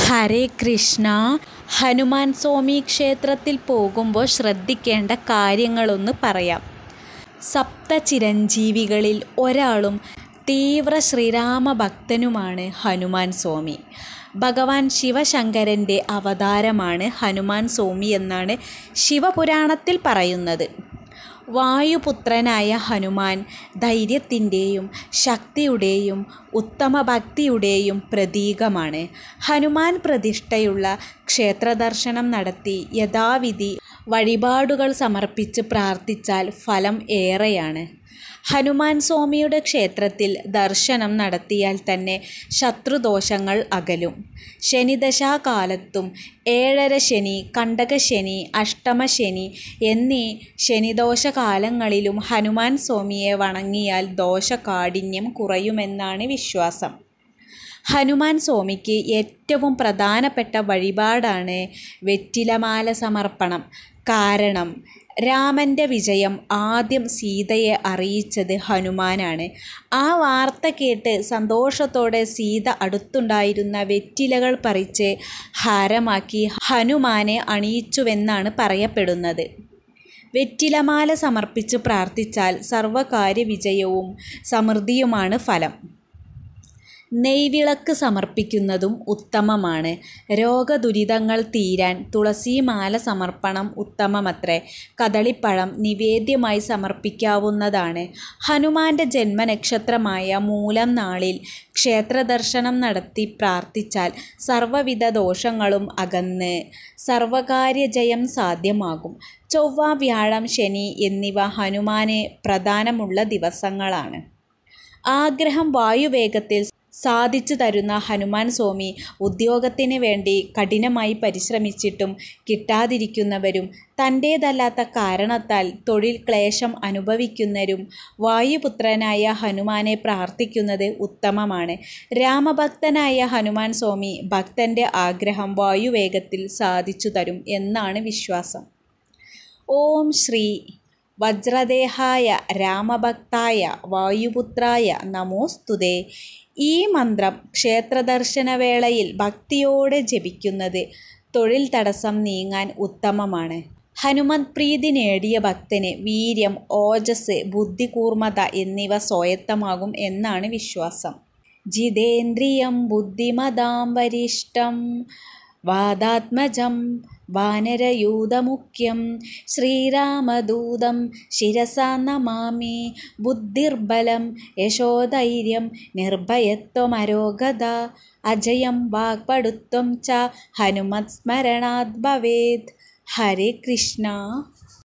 ഹരേ കൃഷ്ണ. ഹനുമാൻ സ്വാമി ക്ഷേത്രത്തിൽ പോകുമ്പോൾ ശ്രദ്ധിക്കേണ്ട കാര്യങ്ങളൊന്ന് പറയാം. സപ്തചിരഞ്ജീവികളിൽ ഒരാളും തീവ്ര ശ്രീരാമഭക്തനുമാണ് ഹനുമാൻ സ്വാമി. ഭഗവാൻ ശിവശങ്കരൻ്റെ അവതാരമാണ് ഹനുമാൻ സ്വാമി എന്നാണ് ശിവപുരാണത്തിൽ പറയുന്നത്. വായുപുത്രനായ ഹനുമാൻ ധൈര്യത്തിൻ്റെയും ശക്തിയുടെയും ഉത്തമഭക്തിയുടെയും പ്രതീകമാണ്. ഹനുമാൻ പ്രതിഷ്ഠയുള്ള ക്ഷേത്രദർശനം നടത്തി യഥാവിധി വഴിപാടുകൾ സമർപ്പിച്ച് പ്രാർത്ഥിച്ചാൽ ഫലം ഏറെയാണ്. ഹനുമാൻ സ്വാമിയുടെ ക്ഷേത്രത്തിൽ ദർശനം നടത്തിയാൽ തന്നെ ശത്രുദോഷങ്ങൾ അകലും. ശനിദശാകാലത്തും ഏഴരശനി, കണ്ടകശനി, അഷ്ടമശനി എന്നീ ശനിദോഷകാലങ്ങളിലും ഹനുമാൻ സ്വാമിയെ വണങ്ങിയാൽ ദോഷകാഠിന്യം കുറയുമെന്നാണ് വിശ്വാസം. ഹനുമാൻ സ്വാമിക്ക് ഏറ്റവും പ്രധാനപ്പെട്ട വഴിപാടാണ് വെറ്റിലമാല സമർപ്പണം. കാരണം രാമൻ്റെ വിജയം ആദ്യം സീതയെ അറിയിച്ചത് ഹനുമാനാണ്. ആ വാർത്ത കേട്ട് സന്തോഷത്തോടെ സീത അടുത്തുണ്ടായിരുന്ന വെറ്റിലകൾ പറിച്ച് ഹാരമാക്കി ഹനുമാനെ അണിയിച്ചുവെന്നാണ് പറയപ്പെടുന്നത്. വെറ്റിലമാല സമർപ്പിച്ച് പ്രാർത്ഥിച്ചാൽ സർവകാര്യ വിജയവും സമൃദ്ധിയുമാണ് ഫലം. നെയ്വിളക്ക് സമർപ്പിക്കുന്നതും ഉത്തമമാണ്. രോഗദുരിതങ്ങൾ തീരാൻ തുളസിമാല സമർപ്പണം ഉത്തമമത്രേ. കദളിപ്പഴം നിവേദ്യമായി സമർപ്പിക്കാവുന്നതാണ്. ഹനുമാന്റെ ജന്മനക്ഷത്രമായ മൂലം നാളിൽ ക്ഷേത്രദർശനം നടത്തി പ്രാർത്ഥിച്ചാൽ സർവ്വവിധ ദോഷങ്ങളും അകന്ന് സർവകാര്യജയം സാധ്യമാകും. ചൊവ്വ, വ്യാഴം, ശനി എന്നിവ ഹനുമാന് പ്രധാനമുള്ള ദിവസങ്ങളാണ്. ആഗ്രഹം വായുവേഗത്തിൽ സാധിച്ചു തരുന്ന ഹനുമാൻ സ്വാമി ഉദ്യോഗത്തിന് വേണ്ടി കഠിനമായി പരിശ്രമിച്ചിട്ടും കിട്ടാതിരിക്കുന്നവരും തൻ്റേതല്ലാത്ത കാരണത്താൽ തൊഴിൽ ക്ലേശം അനുഭവിക്കുന്നവരും വായുപുത്രനായ ഹനുമാനെ പ്രാർത്ഥിക്കുന്നത് ഉത്തമമാണ്. രാമഭക്തനായ ഹനുമാൻ സ്വാമി ഭക്തൻ്റെ ആഗ്രഹം വായുവേഗത്തിൽ സാധിച്ചു തരും എന്നാണ് വിശ്വാസം. ഓം ശ്രീ വജ്രദേഹായ രാമഭക്തായ വായുപുത്രായ നമോസ്തുതേ. ഈ മന്ത്രം ക്ഷേത്രദർശനവേളയിൽ ഭക്തിയോടെ ജപിക്കുന്നത് തൊഴിൽ തടസ്സം നീങ്ങാൻ ഉത്തമമാണ്. ഹനുമത് പ്രീതി നേടിയ ഭക്തന് വീര്യം, ഓജസ്, ബുദ്ധികൂർമ്മത എന്നിവ സ്വായത്തമാകും എന്നാണ് വിശ്വാസം. ജിതേന്ദ്രിയം ബുദ്ധിമതാം വരിഷ്ഠം വാദാത്മജം വാനരയൂഥമുഖ്യം ശ്രീരാമദൂതം ശിരസാ നമാമി. ബുദ്ധിർബലം യശോധൈര്യം നിർഭയത്വമരോഗത അജയം വാക്പടുത്വം ച ഹനുമത് സ്മരണാത് ഭവേത്. ഹരേ കൃഷ്ണ.